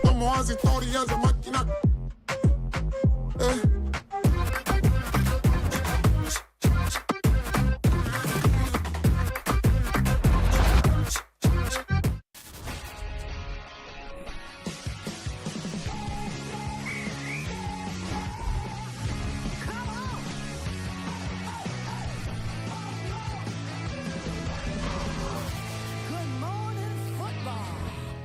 Vamos a historias de máquina.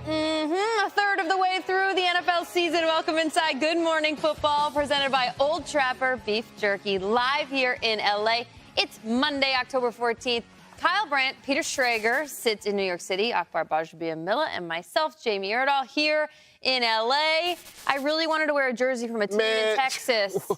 A third of the way through the NFL season. Welcome inside Good Morning Football, presented by Old Trapper Beef Jerky, live here in LA. It's Monday, October 14th. Kyle Brandt, Peter Schrager sits in New York City, Akbar Bajabia-Milla, and myself, Jamie Erdahl, here in LA. I really wanted to wear a jersey from a team in Texas.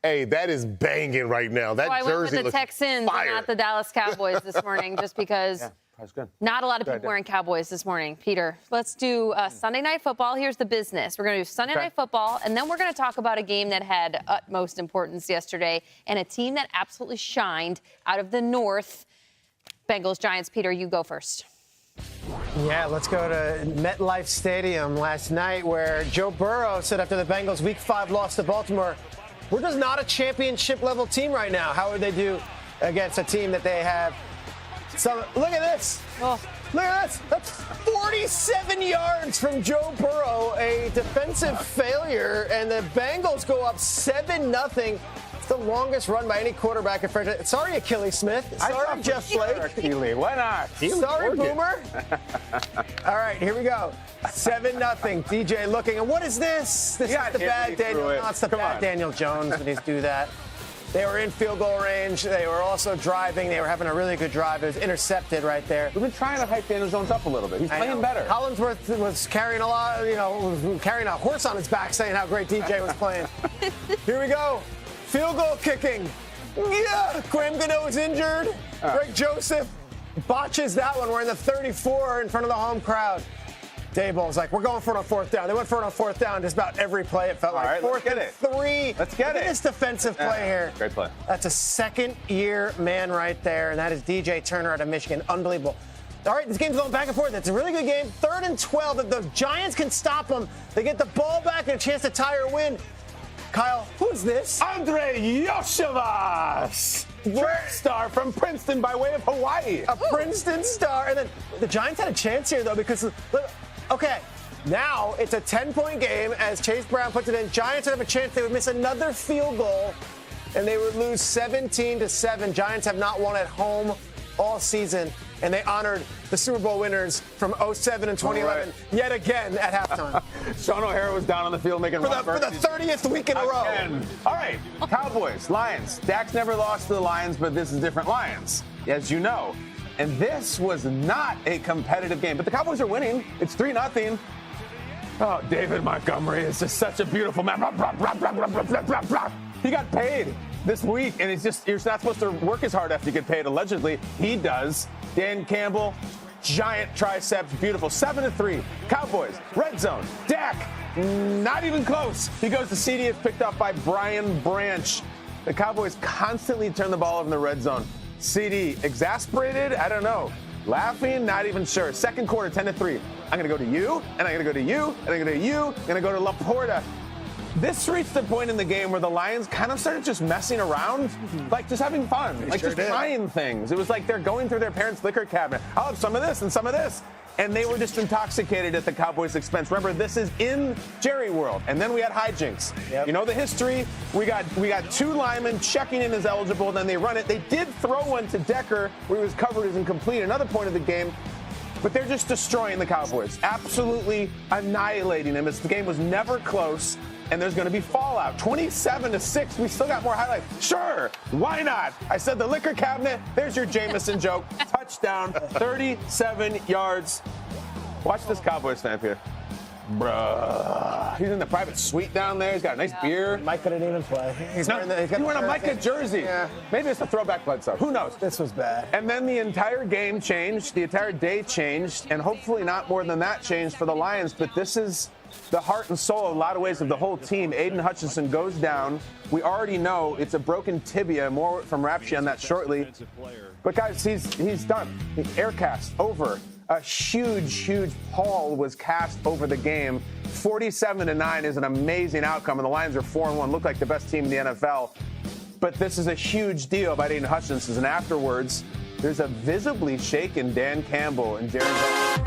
Hey, that is banging right now. That so I jersey went with the Texans fire. and not the Dallas Cowboys this morning, just because That's good. not a lot of people wearing Cowboys this morning. Peter, let's do Sunday Night Football. Here's the business. We're going to do Sunday Night Football, and then we're going to talk about a game that had utmost importance yesterday and a team that absolutely shined out of the North. Bengals, Giants. Peter, you go first. Yeah, let's go to MetLife Stadium last night, where Joe Burrow said after the Bengals' Week 5 loss to Baltimore, we're just not a championship-level team right now. How would they do against a team that they have? So look at this. Oh. Look at this. That's 47 yards from Joe Burrow, a defensive failure, and the Bengals go up 7-0. It's the longest run by any quarterback in franchise. Sorry, Achilles Smith. Sorry, Jeff Blake. Achilles. Why not? Sorry, Boomer. All right, here we go. 7-0. DJ looking. And what is this? This is the bad Daniel. No, it's the bad Daniel Jones when he's do that. They were in field goal range. They were also driving. They were having a really good drive. It was intercepted right there. We've been trying to hype Daniel Jones up a little bit. He's playing better. Hollingsworth was carrying a lot, was carrying a horse on his back saying how great DJ was playing. Here we go. Field goal kicking. Yeah. Graham Gano is injured. Greg Joseph botches that one. We're in the 34 in front of the home crowd. Daboll's like, we're going for it on fourth down. They went for it on fourth down just about every play, it felt like. Right, fourth and 3. Let's get it. This defensive play here. Great play. That's a second-year man right there, and that is DJ Turner out of Michigan. Unbelievable. All right, this game's going back and forth. It's a really good game. 3rd and 12. If the Giants can stop them, they get the ball back and a chance to tie or win. Kyle, who's this? Andre Yoshivas, track star from Princeton by way of Hawaii. A Princeton star. And then the Giants had a chance here, though, because, okay, now it's a 10-point game as Chase Brown puts it in. Giants would have a chance. They would miss another field goal, and they would lose 17-7. Giants have not won at home all season, and they honored the Super Bowl winners from 2007 and 2011 yet again at halftime. Sean O'Hara was down on the field making for the 30th week in a row. All right, Cowboys, Lions. Dak's never lost to the Lions, but this is different Lions, as you know. And this was not a competitive game, but the Cowboys are winning. It's 3-0. Oh, David Montgomery is just such a beautiful man. He got paid this week, and it's just, you're not supposed to work as hard after you get paid. Allegedly, he does. Dan Campbell, giant triceps, beautiful. 7-3. Cowboys, red zone. Dak, not even close. He goes to CD, is picked up by Brian Branch. The Cowboys constantly turn the ball over in the red zone. CD, exasperated? I don't know. Laughing? Not even sure. Second quarter, 10-3. I'm going to go to you, and I'm going to go to you, and I'm going to go to you, I'm going to go to Laporta. This reached the point in the game where the Lions kind of started just messing around, like just having fun, like just trying things. It was like they're going through their parents' liquor cabinet. I'll have some of this and some of this. And they were just intoxicated at the Cowboys' expense. Remember, this is in Jerry World. And then we had hijinks. Yep. You know the history. We got 2 linemen checking in as eligible, then they run it. They did throw one to Decker where he was covered as incomplete, another point of the game. But they're just destroying the Cowboys, absolutely annihilating them. The game was never close. And there's going to be fallout. 27-6. We still got more highlights. Sure, why not? I said the liquor cabinet. There's your Jameson joke. Touchdown, 37 yards. Watch this Cowboys fan here. Bruh. He's in the private suite down there. He's got a nice beer. Mike couldn't even play. He's wearing a Micah jersey. Yeah. Maybe it's a throwback Bledsoe. Who knows? This was bad. And then the entire game changed. The entire day changed. And hopefully not more than that changed for the Lions. But this is the heart and soul, in a lot of ways, of the whole team. Aidan Hutchinson goes down. We already know it's a broken tibia. More from Rapshi on that shortly. But, guys, he's done. Air cast over. A huge, huge pall was cast over the game. 47-9 is an amazing outcome, and the Lions are 4-1, look like the best team in the NFL. But this is a huge deal by Aidan Hutchinson, and afterwards, there's a visibly shaken Dan Campbell and Jerry Jones.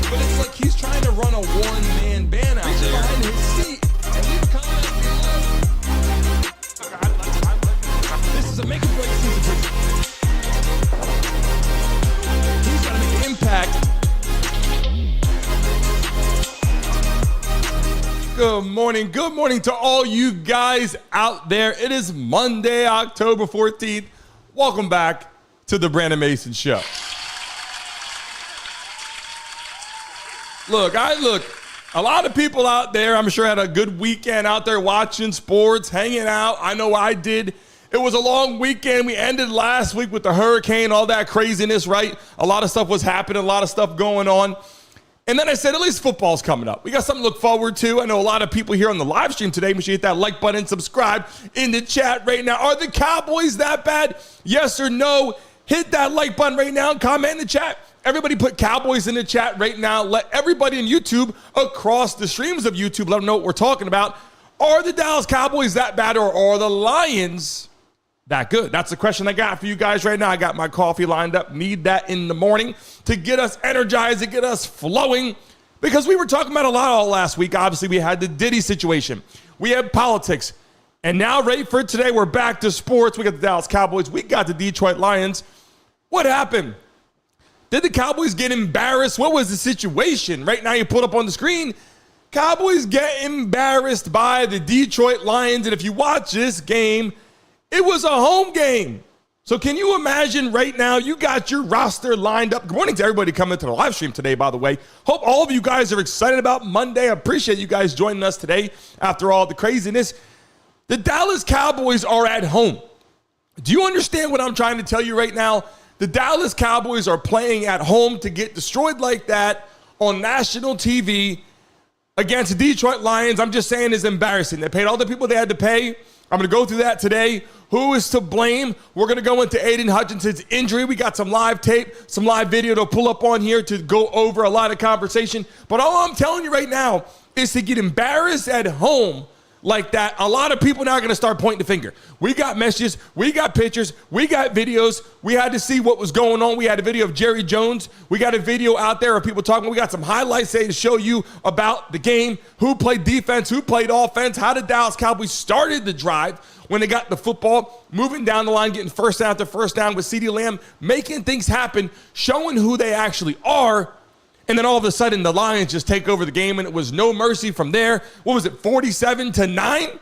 But it's like he's trying to run a one-man band out there. Behind his seat. And leave comments below. This is a make-or-break season. He's got to make an impact. Good morning to all you guys out there. It is Monday, October 14th. Welcome back to the Brandon Mason Show. Look, a lot of people out there, I'm sure, had a good weekend out there watching sports, hanging out. I know I did. It was a long weekend. We ended last week with the hurricane, all that craziness, right? A lot of stuff was happening, a lot of stuff going on. And then I said, at least football's coming up. We got something to look forward to. I know a lot of people here on the live stream today. Make sure you hit that like button, subscribe in the chat right now. Are the Cowboys that bad? Yes or no? Hit that like button right now and comment in the chat. Everybody put Cowboys in the chat right now. Let everybody in YouTube, across the streams of YouTube, let them know what we're talking about. Are the Dallas Cowboys that bad, or are the Lions that good? That's the question I got for you guys right now. I got my coffee lined up. Need that in the morning to get us energized, to get us flowing, because we were talking about a lot all last week. Obviously, we had the Diddy situation. We had politics. And now, ready for today, we're back to sports. We got the Dallas Cowboys. We got the Detroit Lions. What happened? Did the Cowboys get embarrassed? What was the situation? Right now, you put up on the screen, Cowboys get embarrassed by the Detroit Lions. And if you watch this game, it was a home game. So can you imagine right now, you got your roster lined up. Good morning to everybody coming to the live stream today, by the way. Hope all of you guys are excited about Monday. I appreciate you guys joining us today after all the craziness. The Dallas Cowboys are at home. Do you understand what I'm trying to tell you right now? The Dallas Cowboys are playing at home to get destroyed like that on national TV against the Detroit Lions. I'm just saying it's embarrassing. They paid all the people they had to pay. I'm going to go through that today. Who is to blame? We're going to go into Aidan Hutchinson's injury. We got some live tape, some live video to pull up on here to go over a lot of conversation. But all I'm telling you right now is to get embarrassed at home like that, a lot of people now are going to start pointing the finger. We got messages, we got pictures, we got videos. We had to see what was going on. We had a video of Jerry Jones. We got a video out there of people talking. We got some highlights to show you about the game, who played defense, who played offense, how the Dallas Cowboys started the drive when they got the football, moving down the line, getting first down after first down with CeeDee Lamb, making things happen, showing who they actually are. And then all of a sudden, the Lions just take over the game, and it was no mercy from there. What was it, 47-9?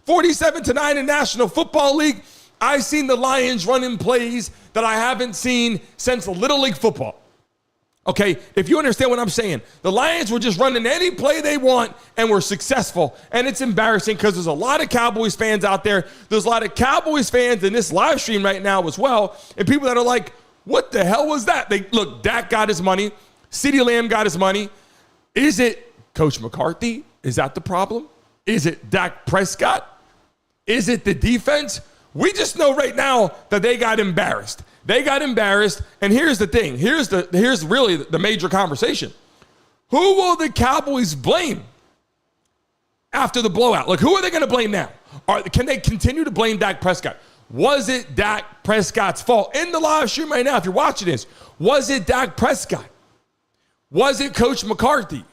47-9 in National Football League. I've seen the Lions running plays that I haven't seen since Little League football. Okay, if you understand what I'm saying, the Lions were just running any play they want and were successful. And it's embarrassing because there's a lot of Cowboys fans out there. There's a lot of Cowboys fans in this live stream right now as well. And people that are like, what the hell was that? Look, Dak got his money. CeeDee Lamb got his money. Is it Coach McCarthy? Is that the problem? Is it Dak Prescott? Is it the defense? We just know right now that they got embarrassed. They got embarrassed, and here's the thing. Here's really the major conversation. Who will the Cowboys blame after the blowout? Like, who are they going to blame now? Can they continue to blame Dak Prescott? Was it Dak Prescott's fault? In the live stream right now, if you're watching this, was it Dak Prescott? Was it Coach McCarthy?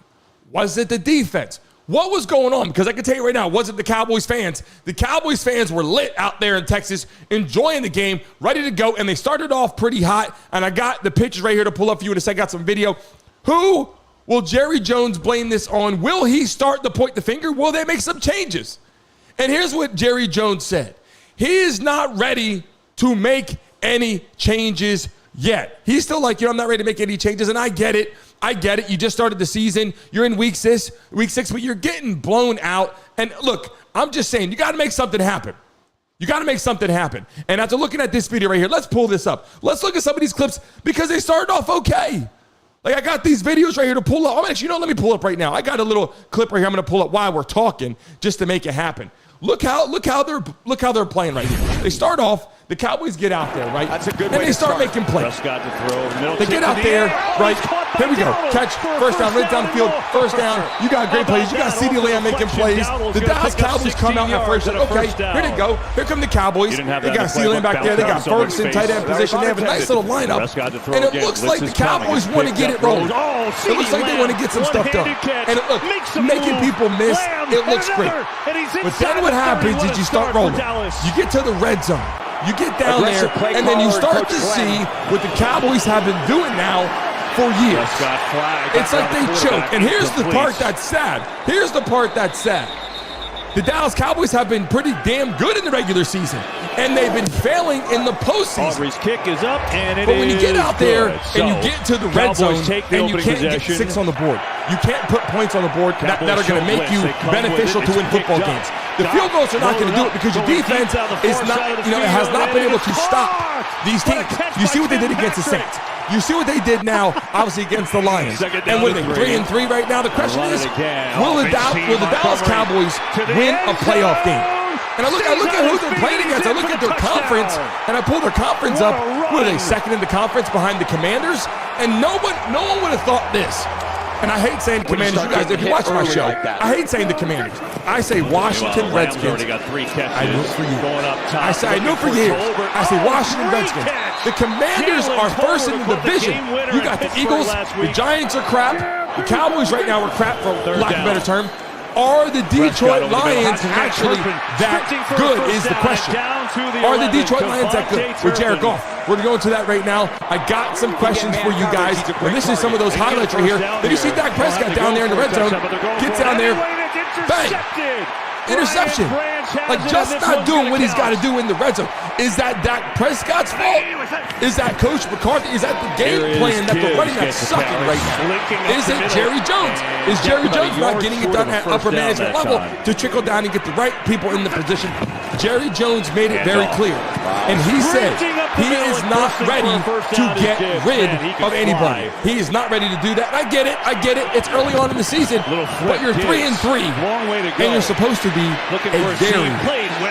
Was it the defense? What was going on? Because I can tell you right now, it wasn't the Cowboys fans. The Cowboys fans were lit out there in Texas, enjoying the game, ready to go, and they started off pretty hot, and I got the pictures right here to pull up for you in a second. I got some video. Who will Jerry Jones blame this on? Will he start to point the finger? Will they make some changes? And here's what Jerry Jones said. He is not ready to make any changes yet. He's still like, I'm not ready to make any changes, and I get it. You just started the season. You're in week six, but you're getting blown out. And look, I'm just saying, you got to make something happen. And after looking at this video right here, let's pull this up. Let's look at some of these clips because they started off okay. Like, I got these videos right here to pull up. Let me pull up right now. I got a little clip right here I'm going to pull up while we're talking just to make it happen. Look how they're playing right here. They start off The Cowboys get out there, right? That's a good and way they to start start. making plays. Prescott to throw. Middle They get out there, right? Here we go. Catch, first down, right down the field, first down. You got great plays. You got CeeDee Lamb making plays. The Dallas Cowboys come out at first. Okay, here they go. Here come the Cowboys. They got CeeDee Lamb back there. They got Ferguson, tight end position. They have a nice little lineup. And it looks like the Cowboys want to get it rolling. It looks like they want to get some stuff done. And look, making people miss, it looks great. But then what happens is you start rolling. You get to the red zone. You get down there, and then you start to see what the Cowboys have been doing now for years. It's like they choke. And here's the part that's sad. Here's the part that's sad. The Dallas Cowboys have been pretty damn good in the regular season, and they've been failing in the postseason. Aubrey's kick is up, and it is But when you get out there and you So, get to the red Cowboys zone take the and you opening can't get possession. 6 on the board, you can't put points on the board that are going to make you beneficial to win football games. The field goals are not going to do it because your defense is not, it has not been able to stop these teams. You see what they did against the Saints. You see what they did now, obviously, against the Lions. And what are they, 3-3 right now? The question is, will the Dallas Cowboys win a playoff game? And I look at who they're playing against. I look at their conference, and I pull their conference up. What are they, second in the conference behind the Commanders? And no one would have thought this. And I hate saying Commanders. You guys, if you watch my show, I hate saying the Commanders. I say Washington Redskins. I know for you. I say I know for years. I say Washington Redskins. The Commanders are first in the division. You got the Eagles. The Giants are crap. The Cowboys right now are crap, for lack of a better term. Are the Detroit Lions actually that good is the question. Are the Detroit Lions that good? With Jared Goff. We're going to go into that right now. I got some questions for you guys. And this is some of those highlights right here. Then you see Dak Prescott down there in the red zone. Gets down there. Bang. Interception. Like, just not doing what he's got to do in the red zone. Is that Dak Prescott's fault? Is that Coach McCarthy? Is that the game plan that the running back's sucking right now? Is it Jerry Jones? Is Jerry Jones not getting it done at upper management level to trickle down and get the right people in the position? Jerry Jones made it very clear. And he said he is not ready to get rid of anybody. He is not ready to do that. I get it. It's early on in the season. But you're 3-3. And you're supposed to be a very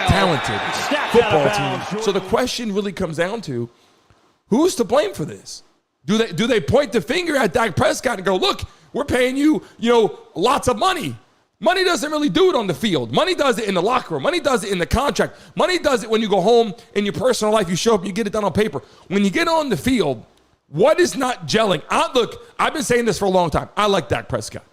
talented football team. So the question really comes down to, who's to blame for this? Do they point the finger at Dak Prescott and go, look, we're paying you, lots of money. Money doesn't really do it on the field. Money does it in the locker room. Money does it in the contract. Money does it when you go home in your personal life. You show up and you get it done on paper. When you get on the field, what is not gelling? Look, I've been saying this for a long time. I like Dak Prescott.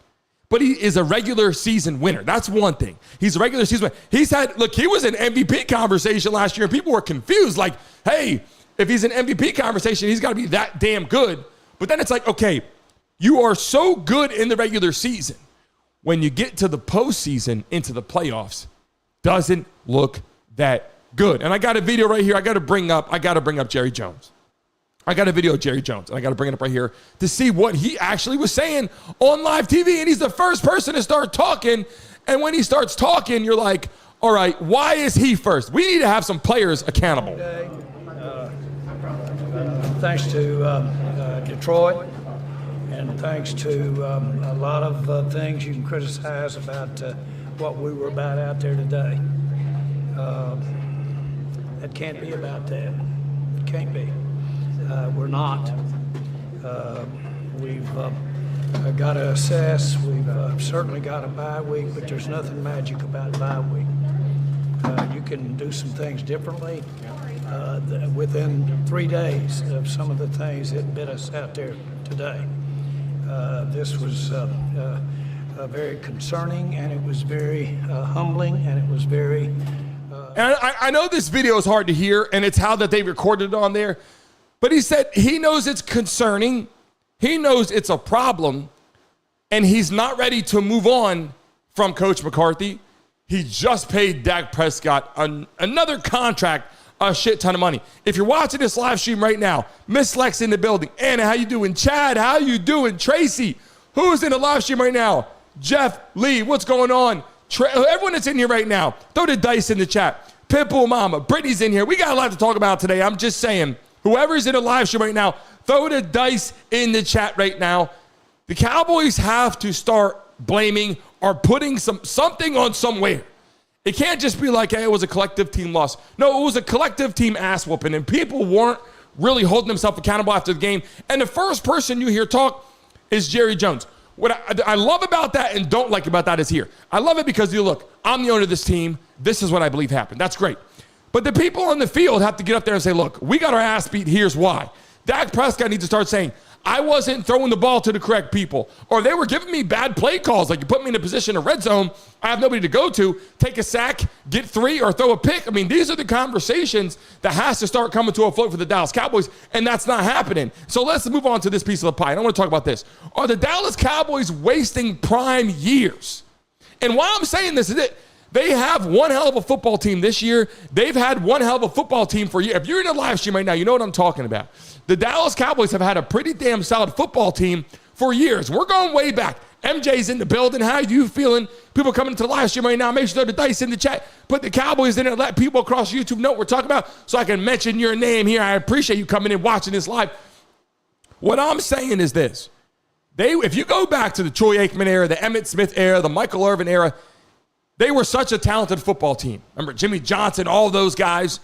But he is a regular season winner. That's one thing. He's a regular season winner. He was in MVP conversation last year. People were confused. Like, hey, if he's in MVP conversation, he's got to be that damn good. But then it's like, okay, you are so good in the regular season. When you get to the postseason, into the playoffs, doesn't look that good. And I got a video right here. I got to bring up Jerry Jones. I got a video of Jerry Jones, and I got to bring it up right here to see what he actually was saying on live TV. And he's the first person to start talking. And when he starts talking, you're like, all right, why is he first? We need to have some players accountable. Thanks to Detroit, and thanks to a lot of things you can criticize about what we were about out there today. It can't be about that. It can't be. We're not. We've got to assess. We've certainly got a bye week, but there's nothing magic about bye week. You can do some things differently within 3 days of some of the things that bit us out there today. This was very concerning, and it was very humbling, and it was very... And I know this video is hard to hear, and it's how that they recorded it on there. But he said he knows it's concerning. He knows it's a problem. And he's not ready to move on from Coach McCarthy. He just paid Dak Prescott another contract, a shit ton of money. If you're watching this live stream right now, Miss Lex in the building. Anna, how you doing? Chad, how you doing? Tracy, who's in the live stream right now? Jeff, Lee, what's going on? Everyone that's in here right now, throw the dice in the chat. Pitbull Mama, Brittany's in here. We got a lot to talk about today. I'm just saying, whoever's in the live stream right now, throw the dice in the chat right now. The Cowboys have to start blaming or putting something on somewhere. It can't just be like, hey, it was a collective team loss. No, it was a collective team ass whooping, and people weren't really holding themselves accountable after the game. And the first person you hear talk is Jerry Jones. What I love about that and don't like about that is here. I love it because, look, I'm the owner of this team. This is what I believe happened. That's great. But the people on the field have to get up there and say, look, we got our ass beat. Here's why. Dak Prescott needs to start saying, I wasn't throwing the ball to the correct people. Or they were giving me bad play calls. Like, you put me in a position of red zone, I have nobody to go to, take a sack, get 3, or throw a pick. I mean, these are the conversations that has to start coming to a float for the Dallas Cowboys, and that's not happening. So let's move on to this piece of the pie. And I want to talk about this. Are the Dallas Cowboys wasting prime years? And why I'm saying this is it. They have one hell of a football team this year. They've had one hell of a football team for a year. If you're in a live stream right now, you know what I'm talking about. The Dallas Cowboys have had a pretty damn solid football team for years. We're going way back. MJ's in the building. How you feeling? People coming to the live stream right now, make sure throw the dice in the chat. Put the Cowboys in there. Let people across YouTube know what we're talking about so I can mention your name here. I appreciate you coming in watching this live. What I'm saying is this. If you go back to the Troy Aikman era, the Emmitt Smith era, the Michael Irvin era, they were such a talented football team. Remember Jimmy Johnson, all those guys.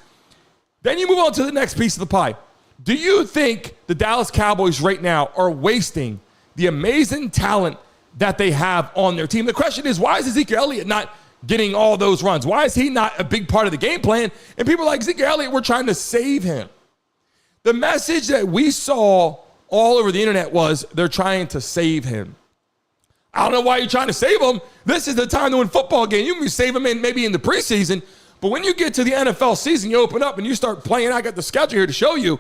Then you move on to the next piece of the pie. Do you think the Dallas Cowboys right now are wasting the amazing talent that they have on their team? The question is, why is Ezekiel Elliott not getting all those runs? Why is he not a big part of the game plan? And people like Ezekiel Elliott, we're trying to save him. The message that we saw all over the internet was they're trying to save him. I don't know why you're trying to save him. This is the time to win football game. You can save him maybe in the preseason, but when you get to the NFL season, you open up and you start playing. I got the schedule here to show you.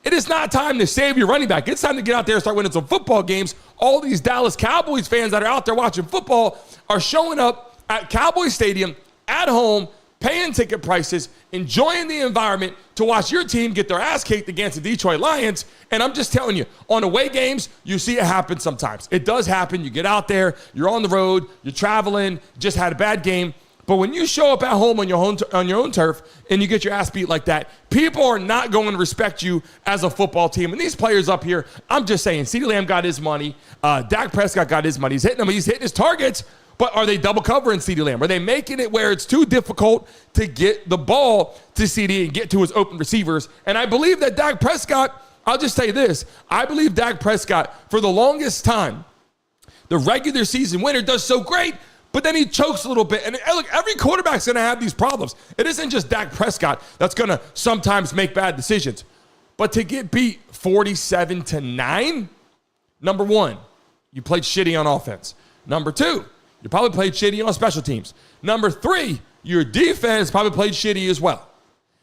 It is not time to save your running back. It's time to get out there and start winning some football games. All these Dallas Cowboys fans that are out there watching football are showing up at Cowboys Stadium at home, paying ticket prices, enjoying the environment to watch your team get their ass kicked against the Detroit Lions. And I'm just telling you, on away games, you see it happen sometimes. It does happen. You get out there, you're on the road, you're traveling, just had a bad game. But when you show up at home on your own turf and you get your ass beat like that, people are not going to respect you as a football team. And these players up here, I'm just saying, CeeDee Lamb got his money. Dak Prescott got his money. He's hitting them. He's hitting his targets. But are they double covering CeeDee Lamb? Are they making it where it's too difficult to get the ball to CeeDee and get to his open receivers? And I believe that Dak Prescott, I'll just say this, I believe Dak Prescott, for the longest time, the regular season winner does so great, but then he chokes a little bit. And look, every quarterback's going to have these problems. It isn't just Dak Prescott that's going to sometimes make bad decisions. But to get beat 47-9, number one, you played shitty on offense. Number two, you probably played shitty on special teams. Number three, your defense probably played shitty as well.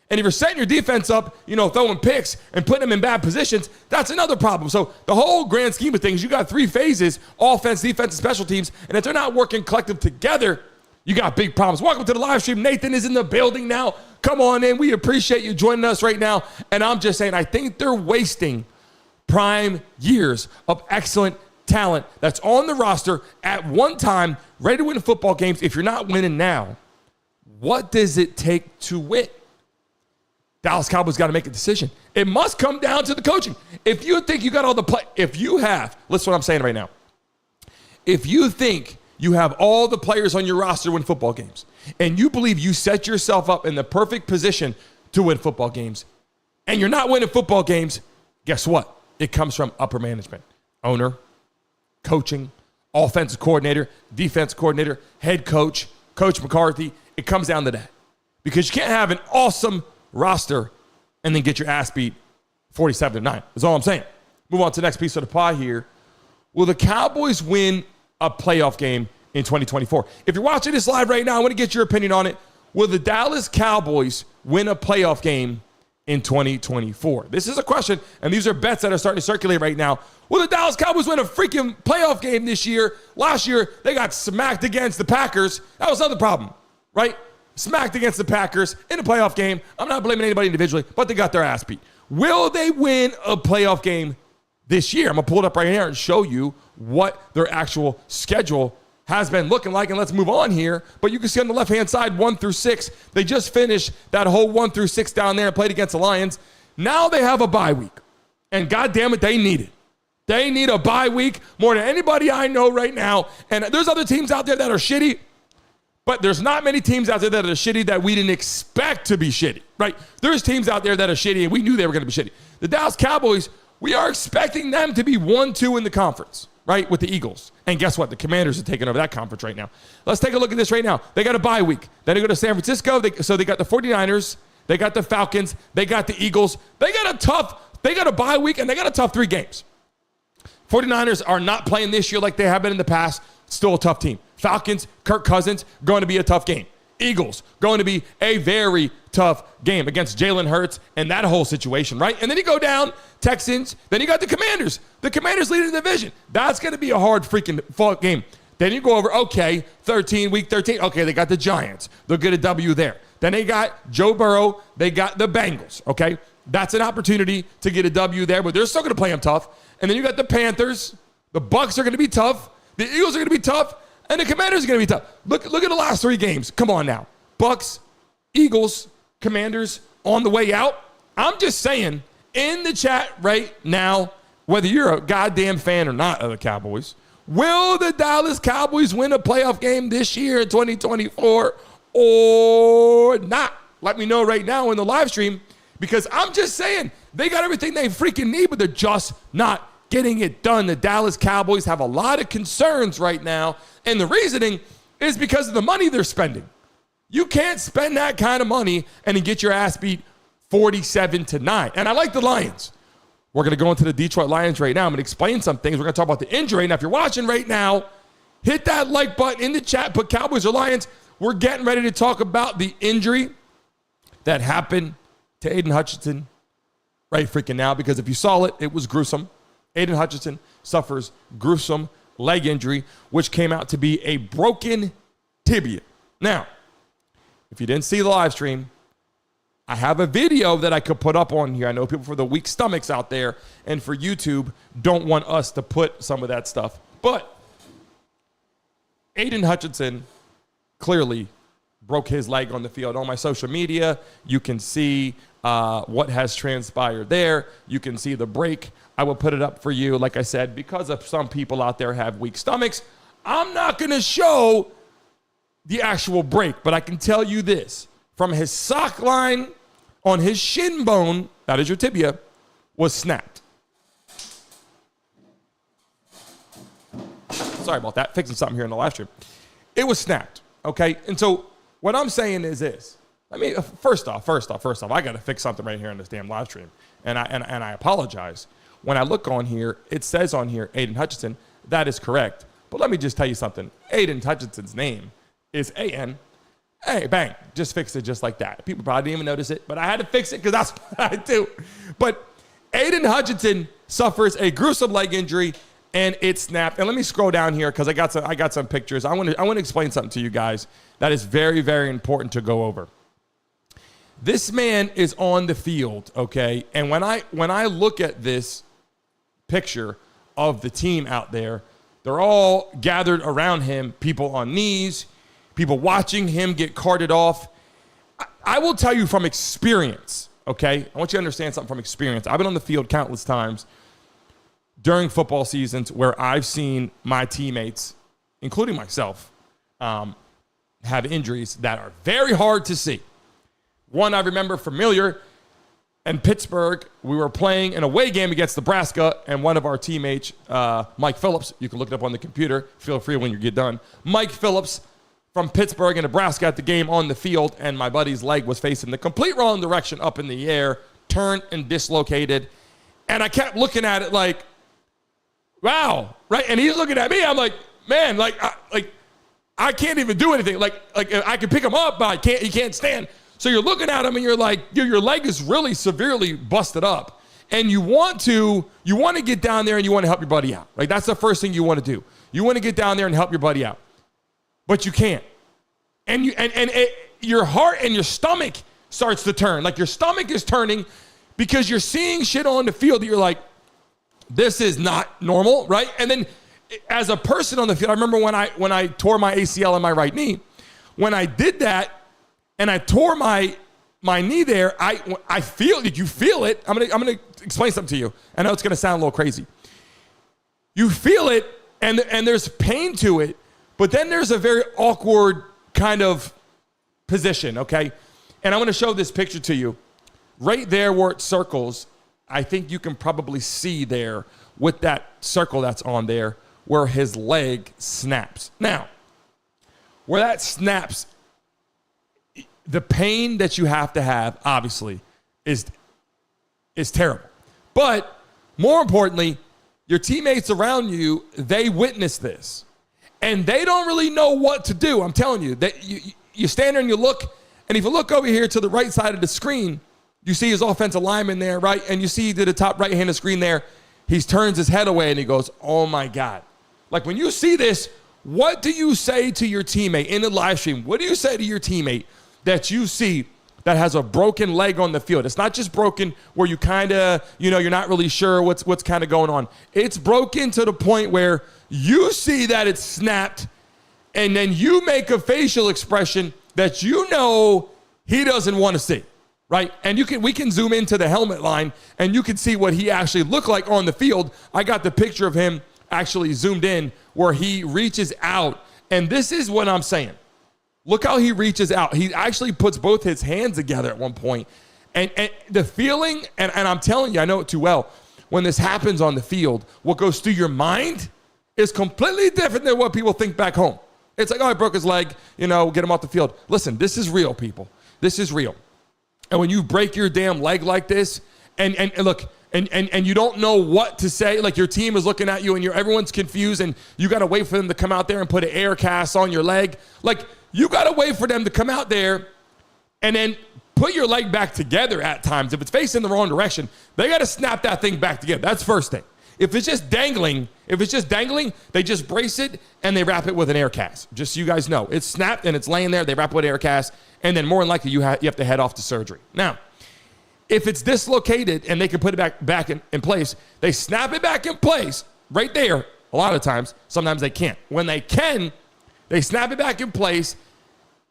And if you're setting your defense up, throwing picks and putting them in bad positions, that's another problem. So the whole grand scheme of things, you got 3 phases, offense, defense, and special teams. And if they're not working collective together, you got big problems. Welcome to the live stream. Nathan is in the building now. Come on in. We appreciate you joining us right now. And I'm just saying, I think they're wasting prime years of excellent talent that's on the roster at one time, ready to win football games. If you're not winning now, what does it take to win? Dallas Cowboys got to make a decision. It must come down to the coaching. If you think you got all the play, listen to what I'm saying right now. If you think you have all the players on your roster to win football games, and you believe you set yourself up in the perfect position to win football games, and you're not winning football games, guess what? It comes from upper management, owner, coaching, offensive coordinator, defense coordinator, head coach, Coach McCarthy. It comes down to that. Because you can't have an awesome roster and then get your ass beat 47-9. That's all I'm saying. Move on to the next piece of the pie here. Will the Cowboys win a playoff game in 2024? If you're watching this live right now, I want to get your opinion on it. Will the Dallas Cowboys win a playoff game in 2024? This is a question, and these are bets that are starting to circulate right now. Will the Dallas Cowboys win a freaking playoff game this year? Last year, they got smacked against the Packers. That was another problem, right? Smacked against the Packers in a playoff game. I'm not blaming anybody individually, but they got their ass beat. Will they win a playoff game this year? I'm going to pull it up right here and show you what their actual schedule has been looking like, and let's move on here. But you can see on the left-hand side, 1 through 6. They just finished that whole 1 through 6 down there and played against the Lions. Now they have a bye week, and God damn it, they need it. They need a bye week more than anybody I know right now. And there's other teams out there that are shitty, But there's not many teams out there that are shitty that we didn't expect to be shitty, right? There's teams out there that are shitty, and we knew they were going to be shitty. The Dallas Cowboys, we are expecting them to be 1-2 in the conference, right, with the Eagles. And guess what? The Commanders are taking over that conference right now. Let's take a look at this right now. They got a bye week. Then they go to San Francisco. So they got the 49ers. They got the Falcons. They got the Eagles. They got a bye week, and they got a tough 3 games. 49ers are not playing this year like they have been in the past. Still a tough team. Falcons, Kirk Cousins, going to be a tough game. Eagles, going to be a very tough game against Jalen Hurts and that whole situation, right? And then you go down, Texans, then you got the Commanders. The Commanders leading the division. That's going to be a hard freaking fought game. Then you go over, okay, week 13. Okay, they got the Giants. They'll get a W there. Then they got Joe Burrow. They got the Bengals, okay? That's an opportunity to get a W there, but they're still going to play them tough. And then you got the Panthers. The Bucks are going to be tough. The Eagles are going to be tough. And the Commanders are going to be tough. Look at the last 3 games. Come on now. Bucks, Eagles, Commanders on the way out. I'm just saying, in the chat right now, whether you're a goddamn fan or not of the Cowboys, will the Dallas Cowboys win a playoff game this year in 2024 or not? Let me know right now in the live stream, because I'm just saying, they got everything they freaking need, but they're just not getting it done. The Dallas Cowboys have a lot of concerns right now, and the reasoning is because of the money they're spending. You can't spend that kind of money and then get your ass beat 47-9. And I like the Lions. We're going to go into the Detroit Lions right now. I'm going to explain some things. We're going to talk about the injury. Now, if you're watching right now, hit that like button in the chat. Put Cowboys or Lions. We're getting ready to talk about the injury that happened to Aidan Hutchinson right freaking now, because if you saw it, it was gruesome. Aidan Hutchinson suffers gruesome leg injury, which came out to be a broken tibia. Now, if you didn't see the live stream, I have a video that I could put up on here. I know people for the weak stomachs out there and for YouTube don't want us to put some of that stuff. But Aidan Hutchinson clearly broke his leg on the field. On my social media, you can see what has transpired there. You can see the break. I will put it up for you. Like I said, because of some people out there have weak stomachs, I'm not going to show the actual break, but I can tell you this. From his sock line on his shin bone, that is your tibia, was snapped. Sorry about that. Fixing something here in the live stream. It was snapped, okay? And so what I'm saying is this. I mean, first off, I got to fix something right here in this damn live stream, and I apologize. When I look on here, it says on here, Aidan Hutchinson. That is correct. But let me just tell you something. Aidan Hutchinson's name is A-N. Hey, bang, just fixed it just like that. People probably didn't even notice it, but I had to fix it because that's what I do. But Aidan Hutchinson suffers a gruesome leg injury, and it snapped. And let me scroll down here because I got some pictures. I want to explain something to you guys that is very, very important to go over. This man is on the field, okay? And when I look at this picture of the team out there, they're all gathered around him, people on knees, people watching him get carted off. I will tell you from experience, okay? I want you to understand something from experience. I've been on the field countless times during football seasons where I've seen my teammates, including myself, have injuries that are very hard to see. One I remember familiar in Pittsburgh, we were playing an away game against Nebraska, and one of our teammates, Mike Phillips, you can look it up on the computer, feel free when you get done. Mike Phillips from Pittsburgh and Nebraska at the game on the field, and my buddy's leg was facing the complete wrong direction up in the air, turned and dislocated. And I kept looking at it like, wow, right? And he's looking at me. I'm like, man, I can't even do anything. Like I can pick him up, but he can't stand. So you're looking at him and you're like, your leg is really severely busted up. And you want to get down there and you want to help your buddy out. Like that's the first thing you want to do. You want to get down there and help your buddy out. But you can't. And your heart and your stomach starts to turn. Like your stomach is turning because you're seeing shit on the field that you're like, this is not normal, right? And then as a person on the field, I remember when I tore my ACL in my right knee, when I did that and I tore my knee there, I feel it. You feel it. I'm gonna explain something to you. I know it's gonna sound a little crazy. You feel it, and there's pain to it, but then there's a very awkward kind of position, okay? And I'm going to show this picture to you. Right there where it circles, I think you can probably see there with that circle that's on there where his leg snaps. Now, where that snaps, the pain that you have to have, obviously, is terrible. But more importantly, your teammates around you, they witness this. And they don't really know what to do. I'm telling you, that you stand there and you look, and if you look over here to the right side of the screen, you see his offensive lineman there, right? And you see to the top right hand of the screen there, he turns his head away and he goes, oh my God. Like when you see this, what do you say to your teammate in the live stream? What do you say to your teammate that you see that has a broken leg on the field? It's not just broken where you kind of, you're not really sure what's kind of going on. It's broken to the point where you see that it's snapped, and then you make a facial expression that he doesn't want to see, right? And we can zoom into the helmet line, and you can see what he actually looked like on the field. I got the picture of him actually zoomed in where he reaches out, and this is what I'm saying. Look how he reaches out. He actually puts both his hands together at one point. And the feeling, and I'm telling you, I know it too well, when this happens on the field, what goes through your mind is completely different than what people think back home. It's like, oh, I broke his leg, get him off the field. Listen, this is real, people. This is real. And when you break your damn leg like this, and look, and you don't know what to say, like your team is looking at you and everyone's confused, and you got to wait for them to come out there and put an air cast on your leg. Like, you got to wait for them to come out there and then put your leg back together at times. If it's facing the wrong direction, they got to snap that thing back together. That's first thing. If it's just dangling, they just brace it and they wrap it with an air cast. Just so you guys know. It's snapped and it's laying there. They wrap it with an air cast, and then more than likely you have to head off to surgery. Now, if it's dislocated and they can put it back in place, they snap it back in place right there a lot of times. Sometimes they can't. When they can, they snap it back in place,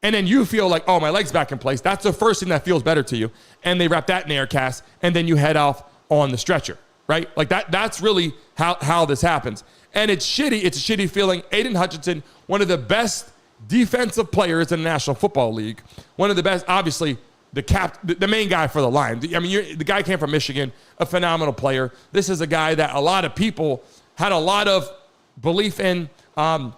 and then you feel like, oh, my leg's back in place. That's the first thing that feels better to you. And they wrap that in air cast, and then you head off on the stretcher, right? Like that's really how this happens. And it's shitty. It's a shitty feeling. Aidan Hutchinson, one of the best defensive players in the National Football League. One of the best, obviously, the main guy for the Lions. I mean, the guy came from Michigan, a phenomenal player. This is a guy that a lot of people had a lot of belief in, and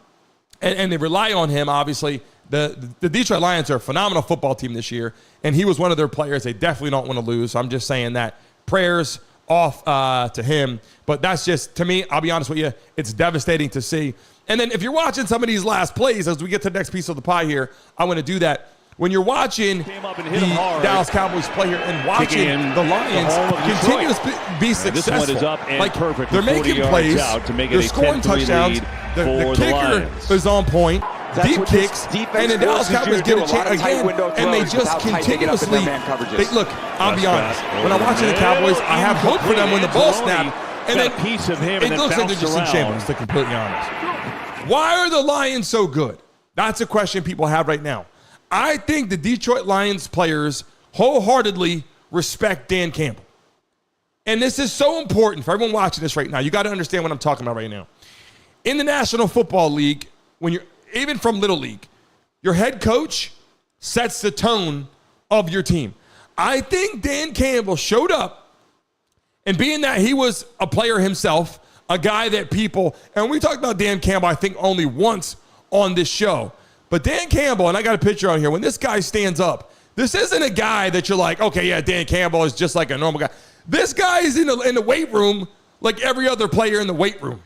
they rely on him, obviously. The Detroit Lions are a phenomenal football team this year, and he was one of their players they definitely don't want to lose. So I'm just saying that prayers off to him. But that's just, to me, I'll be honest with you, it's devastating to see. And then if you're watching some of these last plays, as we get to the next piece of the pie here, I want to do that. When you're watching the Dallas Cowboys play here and watching the Lions continue to be successful, this one is up and like perfect, they're making plays, they're scoring touchdowns, the kicker is on point, deep kicks, and the Dallas Cowboys get a chance again, and they just continuously, look, I'll be honest, when I'm watching the Cowboys, I have hope for them when the ball snaps, and then it looks like they're just in shambles, to be completely honest. Why are the Lions so good? That's a question people have right now. I think the Detroit Lions players wholeheartedly respect Dan Campbell. And this is so important for everyone watching this right now. You got to understand what I'm talking about right now. In the National Football League, when you're even from Little League, your head coach sets the tone of your team. I think Dan Campbell showed up, and being that he was a player himself, a guy that people, and we talked about Dan Campbell, I think only once on this show. But Dan Campbell, and I got a picture on here, when this guy stands up, this isn't a guy that you're like, okay, yeah, Dan Campbell is just like a normal guy. This guy is in the weight room like every other player in the weight room.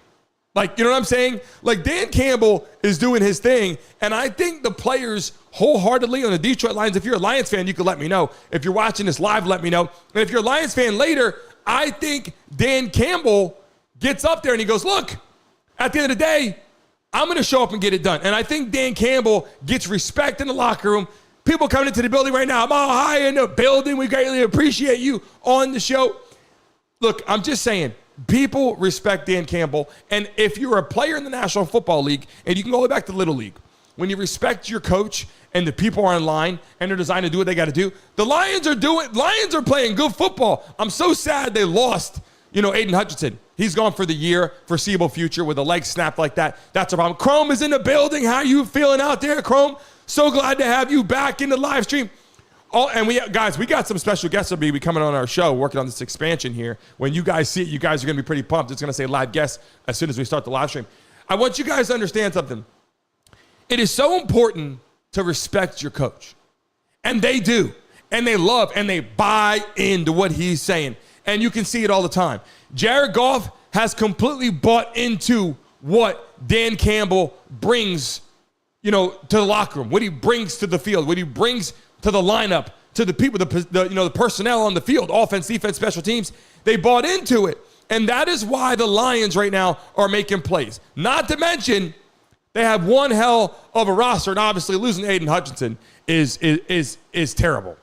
Like, you know what I'm saying? Like, Dan Campbell is doing his thing, and I think the players wholeheartedly on the Detroit Lions, if you're a Lions fan, you can let me know. If you're watching this live, let me know. And if you're a Lions fan later, I think Dan Campbell gets up there and he goes, look, at the end of the day, I'm going to show up and get it done. And I think Dan Campbell gets respect in the locker room. People coming into the building right now, I'm all high in the building. We greatly appreciate you on the show. Look, I'm just saying, people respect Dan Campbell. And if you're a player in the National Football League, and you can go back to Little League, when you respect your coach and the people are in line and they're designed to do what they got to do, the Lions are playing good football. I'm so sad they lost, Aidan Hutchinson. He's gone for the year, foreseeable future with a leg snapped like that. That's a problem. Chrome is in the building. How you feeling out there, Chrome? So glad to have you back in the live stream. Oh, and we got some special guests that'll be coming on our show working on this expansion here. When you guys see it, you guys are going to be pretty pumped. It's going to say live guests as soon as we start the live stream. I want you guys to understand something. It is so important to respect your coach. And they do. And they love and they buy into what he's saying. And you can see it all the time. Jared Goff has completely bought into what Dan Campbell brings, to the locker room, what he brings to the field, what he brings to the lineup, to the people, the personnel on the field, offense, defense, special teams. They bought into it. And that is why the Lions right now are making plays. Not to mention, they have one hell of a roster, and obviously losing Aidan Hutchinson is terrible.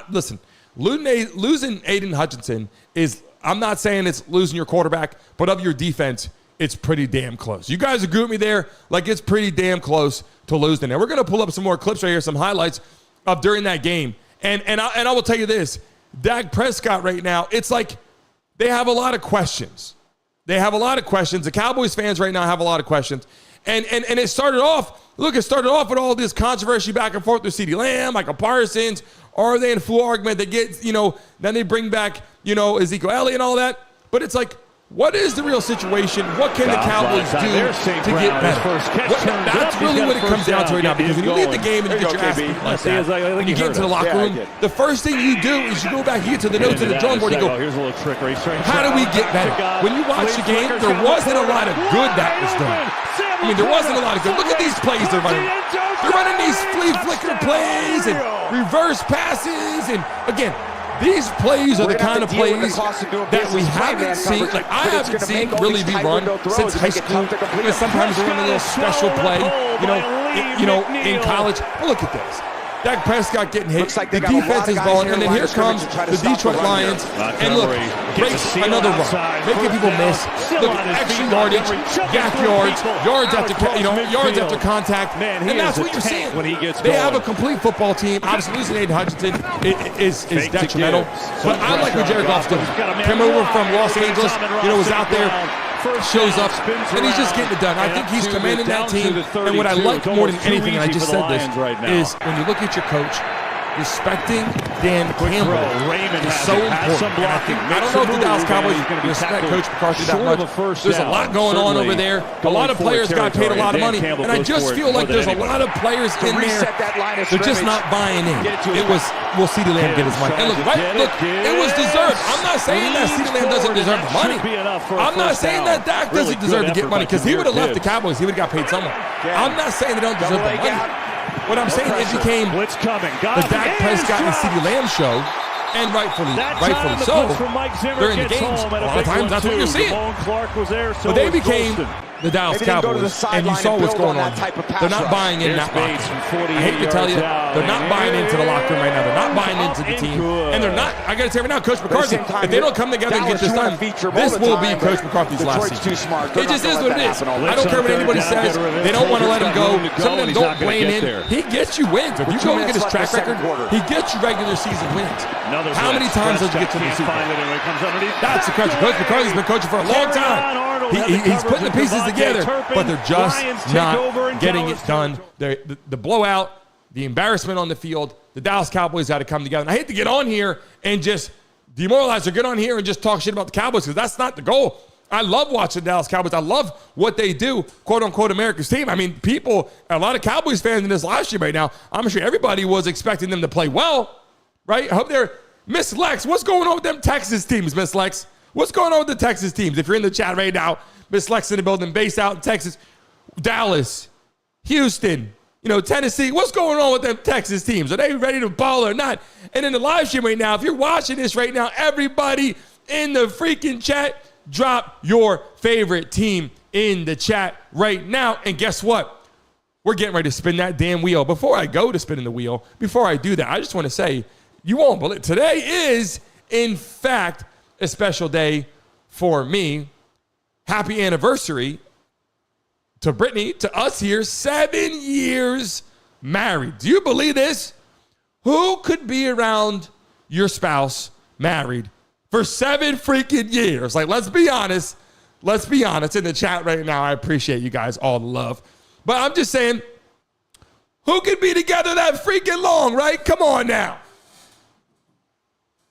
Listen, losing Aidan Hutchinson is, I'm not saying it's losing your quarterback, but of your defense, it's pretty damn close. You guys agree with me there? Like, it's pretty damn close to losing. And we're going to pull up some more clips right here, some highlights of during that game. And I will tell you this, Dak Prescott right now, it's like they have a lot of questions. They have a lot of questions. The Cowboys fans right now have a lot of questions. And it started off with all this controversy back and forth with CeeDee Lamb, Michael Parsons. Are they in full argument? They get, then they bring back, Ezekiel Elliott and all that. But it's like, what is the real situation? What can the Cowboys do to get better? That's really what it comes down to right now. Because when you leave the game and you get your ass beat like that, when you get into the locker room, the first thing you do is you go back, you get to the notes of the drum board, and you go, how do we get better? When you watch the game, there wasn't a lot of good that was done. I mean, there wasn't a lot of good. Look at these plays they're running. They're running these flea flicker plays and reverse passes. And again, these plays are the kind of plays that we haven't seen. Like, I haven't seen really be run since high school. Sometimes they run a little special play, in college. But look at this. Dak Prescott getting hit. The defense is balling. And then here comes the Detroit Lions. And look, breaks another run. Making people miss. Look, extra yardage, gap yards, yards after contact. And that's what you're seeing. They have a complete football team. Obviously, losing Aidan Hutchinson is detrimental. But I like what Jared Goff's doing. Came over from Los Angeles, was out there. Shows up, and he's just getting it done. I think he's commanding that team, and what I like more than anything, and I just said this, is when you look at your coach, respecting Dan Campbell is so important. And I don't know if the Dallas Cowboys respect Coach McCarthy that much. There's a lot going on over there. A lot of players got paid a lot of money, and I just feel like there's a lot of players in there. They're just not buying in. We'll see CeeDee Lamb get his money. And look, it was deserved. I'm not saying that CeeDee Lamb doesn't deserve the money. I'm not saying that Dak doesn't deserve to get money, because he would have left the Cowboys. He would have got paid somewhere. I'm not saying they don't deserve the money. What I'm saying is it became the Dak Prescott and CeeDee Lamb show, and rightfully so. During the games, a lot of times that's what you're seeing. But they became the Dallas Cowboys, and you saw what's going on. They're not buying in that locker room. I hate to tell you, they're not buying into the locker room right now. They're not buying into the team, and they're not. I got to tell you right now, Coach McCarthy, if they don't come together and get this done, this will be Coach McCarthy's last season. It just is what it is. I don't care what anybody says. They don't want to let him go. Some of them don't blame him. He gets you wins. If you go look at his track record, he gets you regular season wins. How many times does he get to the Super Bowl? That's the question. Coach McCarthy's been coaching for a long time. He's putting the pieces together, but they're just not getting it done. The blowout, the embarrassment on the field, the Dallas Cowboys got to come together. And I hate to get on here and just demoralize or get on here and just talk shit about the Cowboys, because that's not the goal. I love watching the Dallas Cowboys. I love what they do, quote-unquote, America's team. I mean, a lot of Cowboys fans in this live stream right now, I'm sure everybody was expecting them to play well, right? I hope they're Miss Lex, what's going on with them Texas teams, Miss Lex? What's going on with the Texas teams? If you're in the chat right now, Miss Lex in the building, based out in Texas, Dallas, Houston, Tennessee. What's going on with them Texas teams? Are they ready to ball or not? And in the live stream right now, if you're watching this right now, everybody in the freaking chat, drop your favorite team in the chat right now. And guess what? We're getting ready to spin that damn wheel. Before I go to spinning the wheel, before I do that, I just want to say, you won't believe it. Today is, in fact, a special day for me. Happy anniversary to Brittany, to us here, 7 years married. Do you believe this? Who could be around your spouse married for 7 freaking years? Like, let's be honest. Let's be honest. In the chat right now, I appreciate you guys all the love. But I'm just saying, who could be together that freaking long, right? Come on now.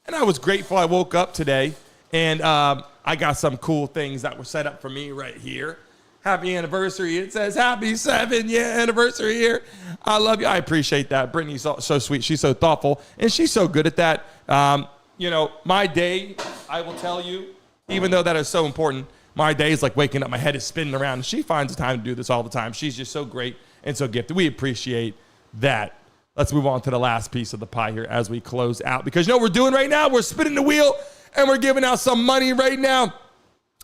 And I was grateful I woke up today, and I got some cool things that were set up for me right here. Happy anniversary. It says happy 7-year anniversary here. I love you. I appreciate that. Brittany's so sweet. She's so thoughtful, and she's so good at that. My day, I will tell you, even though that is so important, my day is like waking up. My head is spinning around, and she finds the time to do this all the time. She's just so great and so gifted. We appreciate that. Let's move on to the last piece of the pie here as we close out. Because you know what we're doing right now? We're spinning the wheel, and we're giving out some money right now.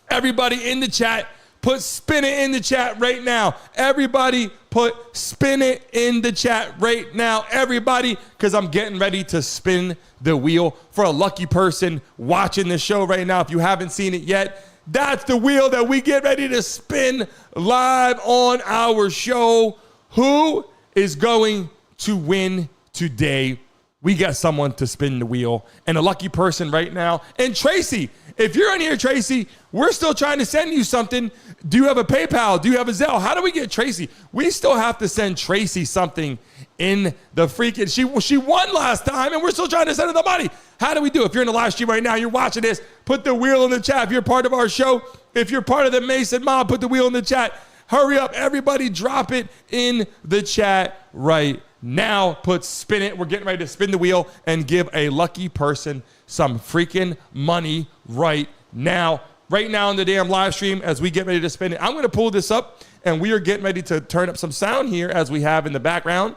Everybody in the chat, put spin it in the chat right now. Everybody put spin it in the chat right now. Everybody, because I'm getting ready to spin the wheel for a lucky person watching the show right now. If you haven't seen it yet, that's the wheel that we get ready to spin live on our show. Who is going to win today? We got someone to spin the wheel and a lucky person right now. And Tracy, if you're in here, Tracy, we're still trying to send you something. Do you have a PayPal? Do you have a Zelle? How do we get Tracy? We still have to send Tracy something in the freaking, she won last time and we're still trying to send her the money. How do we do? If you're in the live stream right now, you're watching this, put the wheel in the chat. If you're part of our show, if you're part of the Mason Mob, put the wheel in the chat. Hurry up, everybody, drop it in the chat right now. Put spin it. We're getting ready to spin the wheel and give a lucky person some freaking money right now. Right now in the damn live stream as we get ready to spin it. I'm going to pull this up and we are getting ready to turn up some sound here as we have in the background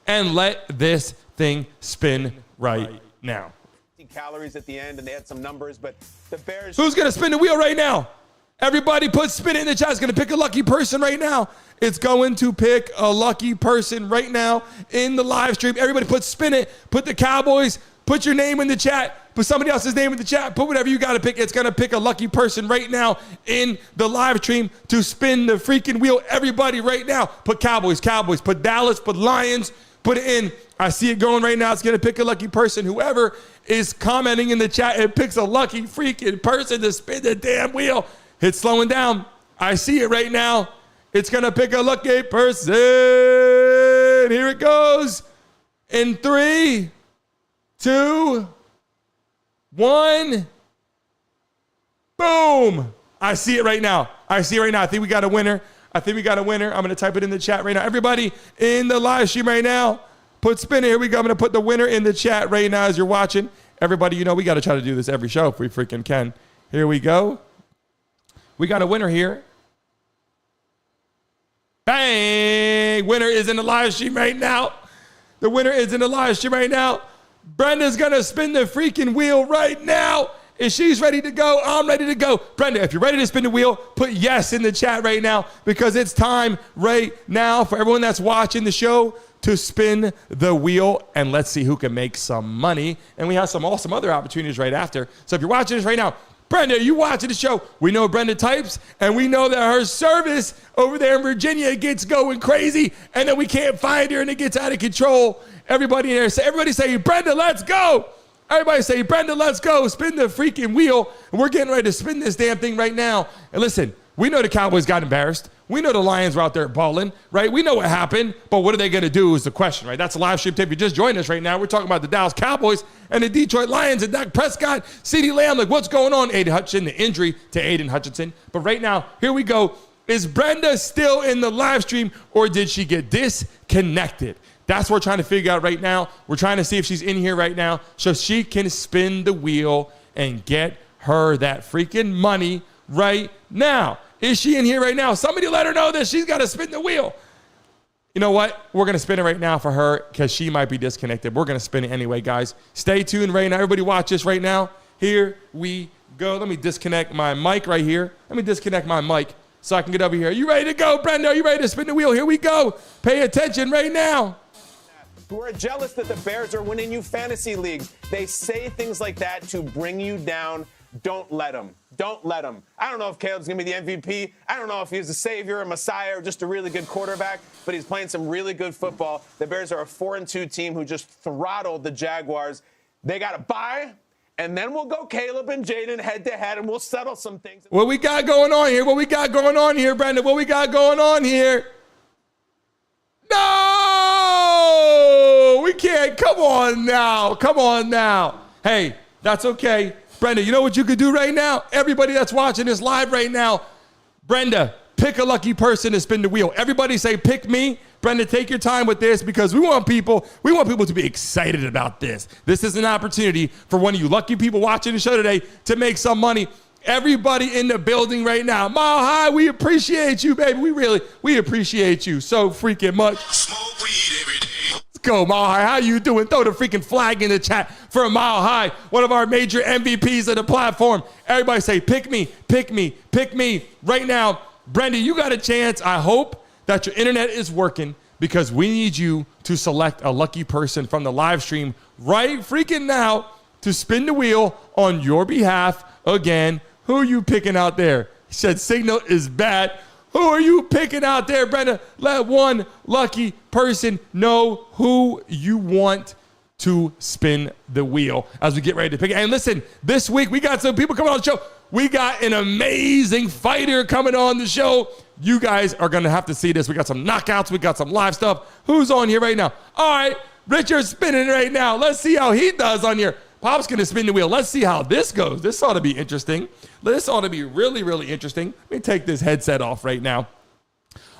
and let this thing spin right now. Calories at the end, and they had some numbers, but the Bears. Who's going to spin the wheel right now? Everybody put spin it in the chat. It's going to pick a lucky person right now. It's going to pick a lucky person right now in the live stream. Everybody put spin it. Put the Cowboys. Put your name in the chat. Put somebody else's name in the chat. Put whatever you got to pick. It's going to pick a lucky person right now in the live stream to spin the freaking wheel. Everybody right now. Put Cowboys. Put Dallas. Put Lions. Put it in. I see it going right now. It's going to pick a lucky person. Whoever is commenting in the chat, it picks a lucky freaking person to spin the damn wheel. It's slowing down. I see it right now. It's going to pick a lucky person. Here it goes. In 3, 2, 1. Boom. I see it right now. I think we got a winner. I'm going to type it in the chat right now. Everybody in the live stream right now, put spin it. Here we go. I'm going to put the winner in the chat right now as you're watching. Everybody, we got to try to do this every show if we freaking can. Here we go. We got a winner here. Bang! Winner is in the live stream right now. The winner is in the live stream right now. Brenda's going to spin the freaking wheel right now. If she's ready to go, I'm ready to go. Brenda, if you're ready to spin the wheel, put yes in the chat right now because it's time right now for everyone that's watching the show to spin the wheel, and let's see who can make some money. And we have some awesome other opportunities right after. So if you're watching this right now, Brenda, you watching the show. We know Brenda types, and we know that her service over there in Virginia gets going crazy, and then we can't find her, and it gets out of control. Everybody say, Brenda, let's go. Everybody say, Brenda, let's go. Spin the freaking wheel. And we're getting ready to spin this damn thing right now. And listen, we know the Cowboys got embarrassed. We know the Lions were out there balling, right? We know what happened, but what are they going to do is the question, right? That's a live stream tape. If you just joined us right now, we're talking about the Dallas Cowboys and the Detroit Lions and Dak Prescott, CeeDee Lamb. Like, what's going on? Aidan Hutchinson, the injury to Aidan Hutchinson. But right now, here we go. Is Brenda still in the live stream or did she get disconnected? That's what we're trying to figure out right now. We're trying to see if she's in here right now so she can spin the wheel and get her that freaking money right now. Is she in here right now? Somebody let her know that she's got to spin the wheel. You know what? We're going to spin it right now for her because she might be disconnected. We're going to spin it anyway, guys. Stay tuned right now. Everybody watch this right now. Here we go. Let me disconnect my mic right here. Let me disconnect my mic so I can get over here. Are you ready to go, Brenda? Are you ready to spin the wheel? Here we go. Pay attention right now. Who are jealous that the Bears are winning you fantasy leagues. They say things like that to bring you down. Don't let them. Don't let them. I don't know if Caleb's going to be the MVP. I don't know if he's a savior, a messiah, or just a really good quarterback, but he's playing some really good football. The Bears are a 4-2 team who just throttled the Jaguars. They got a bye, and then we'll go Caleb and Jaden head-to-head, and we'll settle some things. What we got going on here? What we got going on here, Brenda? What we got going on here? No! We can't. Come on now. Come on now. Hey, that's okay. Brenda, you know what you could do right now? Everybody that's watching this live right now, Brenda, pick a lucky person to spin the wheel. Everybody say, pick me. Brenda, take your time with this because we want people to be excited about this. This is an opportunity for one of you lucky people watching the show today to make some money. Everybody in the building right now. Mile High, we appreciate you, baby. We appreciate you so freaking much. Smoke weed every day. Let's go, Mile High. How you doing? Throw the freaking flag in the chat for Mile High, one of our major MVPs of the platform. Everybody say, pick me, pick me, pick me right now. Brenda, you got a chance. I hope that your internet is working because we need you to select a lucky person from the live stream right freaking now to spin the wheel on your behalf again. Who are you picking out there? He said signal is bad. Who are you picking out there, Brenda? Let one lucky person know who you want to spin the wheel as we get ready to pick it. And listen, this week we got some people coming on the show. We got an amazing fighter coming on the show. You guys are going to have to see this. We got some knockouts. We got some live stuff. Who's on here right now? All right, Richard's spinning right now. Let's see how he does on here. Pop's going to spin the wheel. Let's see how this goes. This ought to be interesting. This ought to be really, really interesting. Let me take this headset off right now.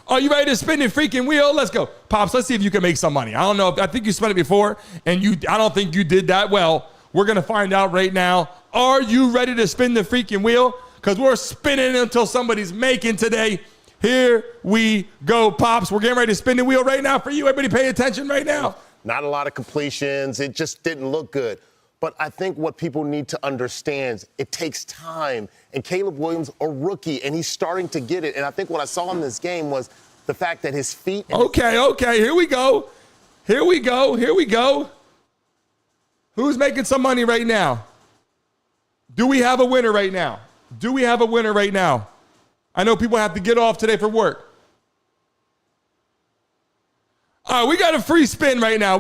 Are you ready to spin the freaking wheel? Let's go. Pops, let's see if you can make some money. I don't know. I think you spent it before, and I don't think you did that well. We're going to find out right now. Are you ready to spin the freaking wheel? Because we're spinning until somebody's making today. Here we go, Pops. We're getting ready to spin the wheel right now for you. Everybody pay attention right now. Not a lot of completions. It just didn't look good. But I think what people need to understand, it takes time. And Caleb Williams, a rookie, and he's starting to get it. And I think what I saw in this game was the fact that his feet. Okay. Here we go. Here we go. Who's making some money right now? Do we have a winner right now? I know people have to get off today for work. All right, we got a free spin right now.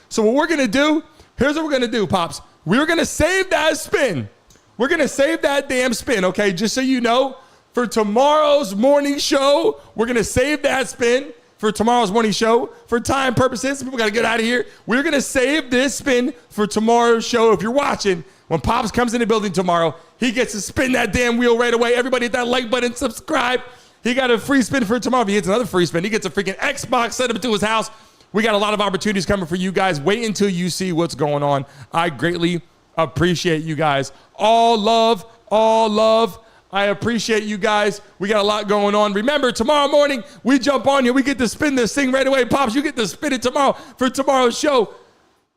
So what we're going to do, here's what we're going to do, Pops. We're going to save that spin. We're going to save that damn spin, okay? Just so you know, for tomorrow's morning show, we're going to save that spin for tomorrow's morning show. For time purposes, people got to get out of here. We're going to save this spin for tomorrow's show. If you're watching, when Pops comes in the building tomorrow, he gets to spin that damn wheel right away. Everybody hit that like button, subscribe. He got a free spin for tomorrow. If he hits another free spin, he gets a freaking Xbox set up to his house. We got a lot of opportunities coming for you guys. Wait until you see what's going on. I greatly appreciate you guys. All love. I appreciate you guys. We got a lot going on. Remember, tomorrow morning, we jump on here. We get to spin this thing right away. Pops, you get to spin it tomorrow for tomorrow's show.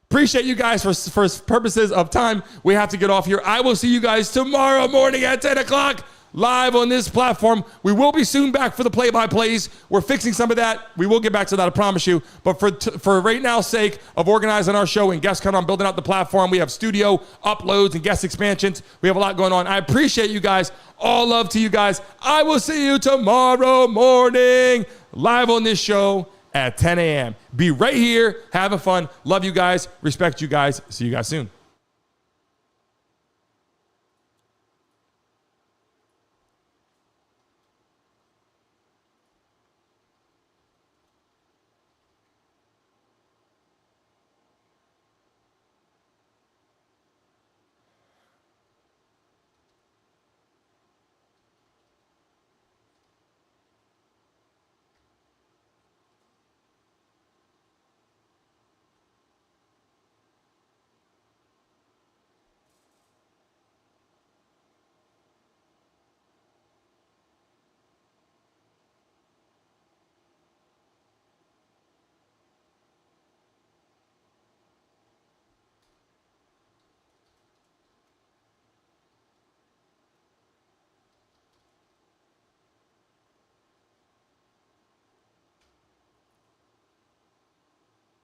Appreciate you guys for purposes of time. We have to get off here. I will see you guys tomorrow morning at 10 o'clock live on this platform. We will be soon back for the play-by-plays. We're fixing some of that. We will get back to that, I promise you. But for right now's sake of organizing our show and guests coming on, building out the platform, we have studio uploads and guest expansions. We have a lot going on. I appreciate you guys. All love to you guys. I will see you tomorrow morning live on this show at 10 a.m. Be right here, having fun. Love you guys. Respect you guys. See you guys soon.